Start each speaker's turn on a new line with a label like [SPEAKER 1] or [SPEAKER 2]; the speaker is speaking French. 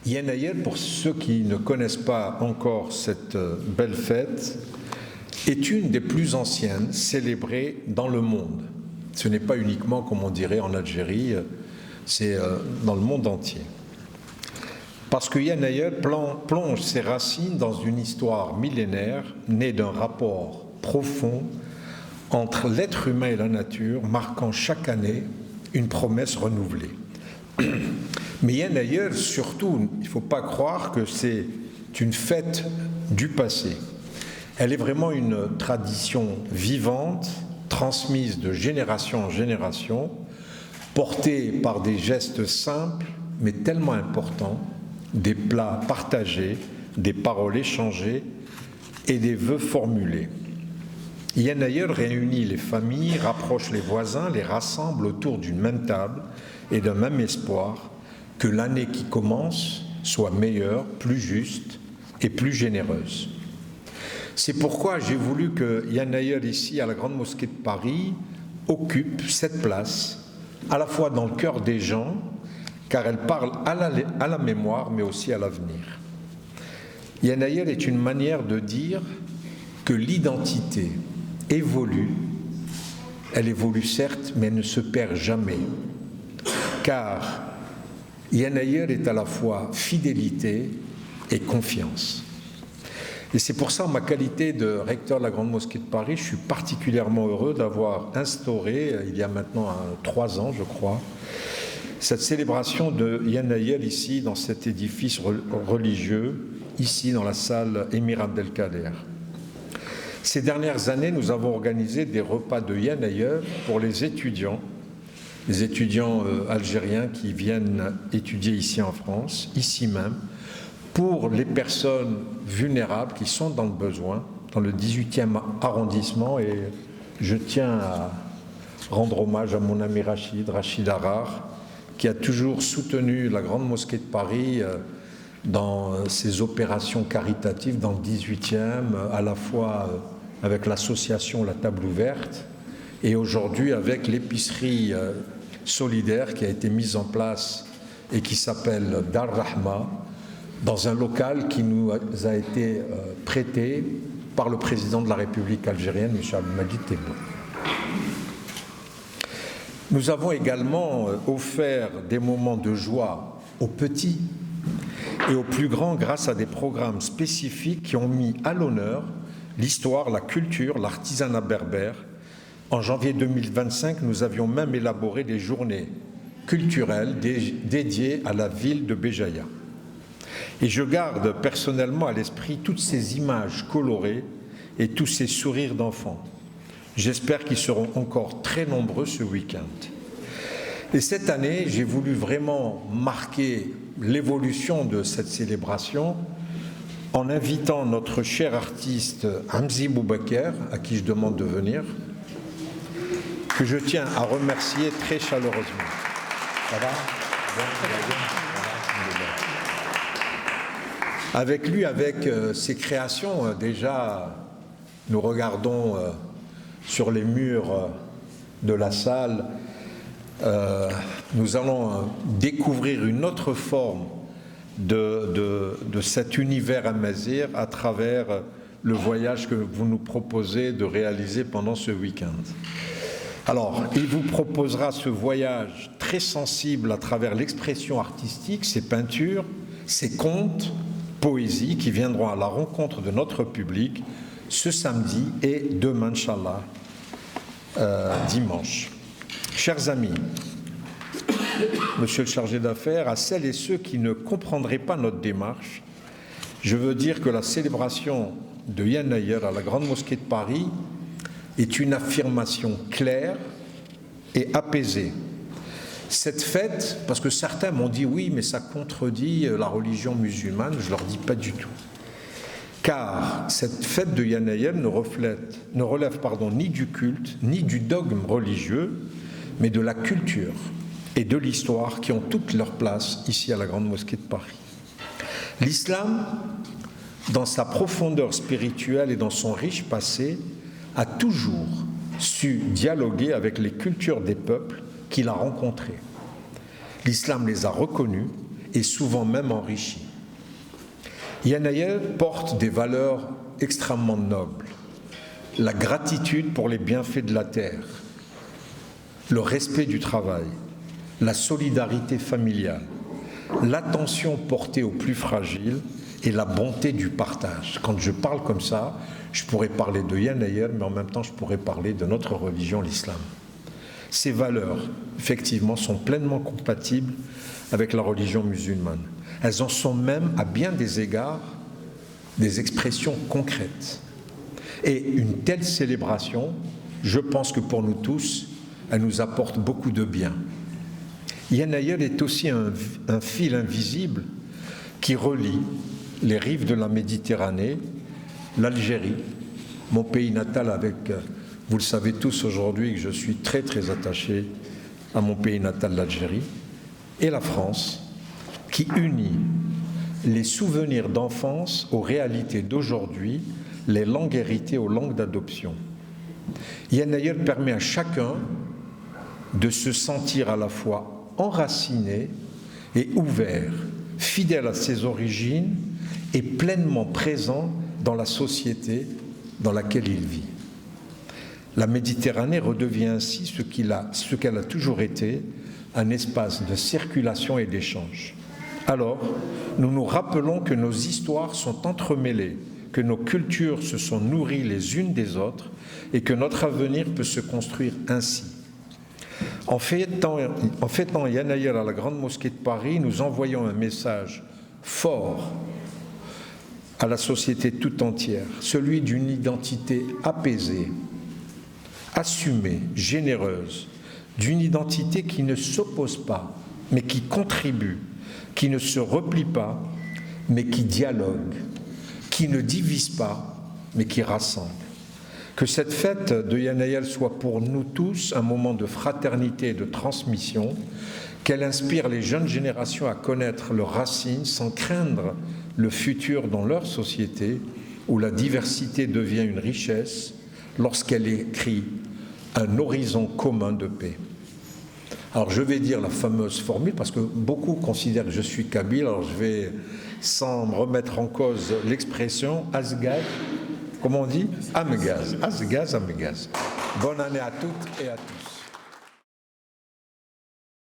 [SPEAKER 1] Yanayel, pour ceux qui ne connaissent pas encore cette belle fête, est une des plus anciennes célébrées dans le monde. Ce n'est pas uniquement, comme on dirait en Algérie, c'est dans le monde entier. Parce que Yanayel plonge ses racines dans une histoire millénaire née d'un rapport profond entre l'être humain et la nature, marquant chaque année une promesse renouvelée. Mais Yanayel, surtout, il ne faut pas croire que c'est une fête du passé. Elle est vraiment une tradition vivante, transmise de génération en génération, portée par des gestes simples, mais tellement importants, des plats partagés, des paroles échangées et des vœux formulés. Yanayel réunit les familles, rapproche les voisins, les rassemble autour d'une même table et d'un même espoir que l'année qui commence soit meilleure, plus juste et plus généreuse. C'est pourquoi j'ai voulu que Yanayel, ici à la Grande Mosquée de Paris, occupe cette place, à la fois dans le cœur des gens, car elle parle à la mémoire, mais aussi à l'avenir. Yanayel est une manière de dire que l'identité évolue, elle évolue certes, mais elle ne se perd jamais, car Yanayel est à la fois fidélité et confiance. Et c'est pour ça, en ma qualité de recteur de la Grande Mosquée de Paris, je suis particulièrement heureux d'avoir instauré, il y a maintenant 3 ans, je crois, cette célébration de Yanayel ici, dans cet édifice religieux, ici dans la salle Émir Abdelkader. Ces dernières années, nous avons organisé des repas de Yanayel pour les étudiants algériens qui viennent étudier ici en France, ici même, pour les personnes vulnérables qui sont dans le besoin, dans le 18e arrondissement. Et je tiens à rendre hommage à mon ami Rachid Arar, qui a toujours soutenu la Grande Mosquée de Paris dans ses opérations caritatives dans le 18e, à la fois avec l'association La Table Ouverte et aujourd'hui avec l'épicerie solidaire qui a été mise en place et qui s'appelle Dar Rahma, dans un local qui nous a été prêté par le président de la République algérienne, M. Abdelmadjid Tebboune. Nous avons également offert des moments de joie aux petits et aux plus grands grâce à des programmes spécifiques qui ont mis à l'honneur l'histoire, la culture, l'artisanat berbère. En janvier 2025, nous avions même élaboré des journées culturelles dédiées à la ville de Béjaïa. Et je garde personnellement à l'esprit toutes ces images colorées et tous ces sourires d'enfants. J'espère qu'ils seront encore très nombreux ce week-end. Et cette année, j'ai voulu vraiment marquer l'évolution de cette célébration en invitant notre cher artiste Hamzi Boubaker, à qui je demande de venir, que je tiens à remercier très chaleureusement. Ça va ? Avec lui, avec ses créations, déjà, nous regardons sur les murs de la salle, nous allons découvrir une autre forme de cet univers amazigh à travers le voyage que vous nous proposez de réaliser pendant ce week-end. Alors, il vous proposera ce voyage très sensible à travers l'expression artistique, ses peintures, ses contes, poésies qui viendront à la rencontre de notre public ce samedi et demain, Inch'Allah, dimanche. Chers amis, Monsieur le chargé d'affaires, à celles et ceux qui ne comprendraient pas notre démarche, je veux dire que la célébration de Yanayel à la Grande Mosquée de Paris est une affirmation claire et apaisée. Cette fête, parce que certains m'ont dit oui, mais ça contredit la religion musulmane, je leur dis pas du tout. Car cette fête de Yanayel ne relève ni du culte, ni du dogme religieux, mais de la culture et de l'histoire qui ont toute leur place ici à la Grande Mosquée de Paris. L'islam, dans sa profondeur spirituelle et dans son riche passé, a toujours su dialoguer avec les cultures des peuples qu'il a rencontrés. L'islam les a reconnus et souvent même enrichi. Yanayel porte des valeurs extrêmement nobles. La gratitude pour les bienfaits de la terre, le respect du travail, la solidarité familiale, l'attention portée aux plus fragiles et la bonté du partage. Quand je parle comme ça, je pourrais parler de Yanayel, mais en même temps je pourrais parler de notre religion, l'islam. Ces valeurs, effectivement, sont pleinement compatibles avec la religion musulmane. Elles en sont même, à bien des égards, des expressions concrètes. Et une telle célébration, je pense que pour nous tous, elle nous apporte beaucoup de bien. Yanayel est aussi un fil invisible qui relie les rives de la Méditerranée, l'Algérie, mon pays natal avec, vous le savez tous aujourd'hui, que je suis très très attaché à mon pays natal, l'Algérie, et la France, qui unit les souvenirs d'enfance aux réalités d'aujourd'hui, les langues héritées aux langues d'adoption. Yanayel permet à chacun de se sentir à la fois enraciné et ouvert, fidèle à ses origines et pleinement présent dans la société dans laquelle il vit. La Méditerranée redevient ainsi ce qu'elle a toujours été, un espace de circulation et d'échange. Alors, nous nous rappelons que nos histoires sont entremêlées, que nos cultures se sont nourries les unes des autres et que notre avenir peut se construire ainsi. En fêtant Yanayel à la Grande Mosquée de Paris, nous envoyons un message fort à la société tout entière, celui d'une identité apaisée, assumée, généreuse, d'une identité qui ne s'oppose pas, mais qui contribue, qui ne se replie pas, mais qui dialogue, qui ne divise pas, mais qui rassemble. Que cette fête de Yanayel soit pour nous tous un moment de fraternité et de transmission, qu'elle inspire les jeunes générations à connaître leurs racines sans craindre le futur dans leur société où la diversité devient une richesse lorsqu'elle écrit un horizon commun de paix. Alors je vais dire la fameuse formule parce que beaucoup considèrent que je suis kabyle, alors je vais, sans me remettre en cause l'expression Asgaz, comment on dit? Amegaz. Asgaz, Amegaz. Bonne année à toutes et à tous.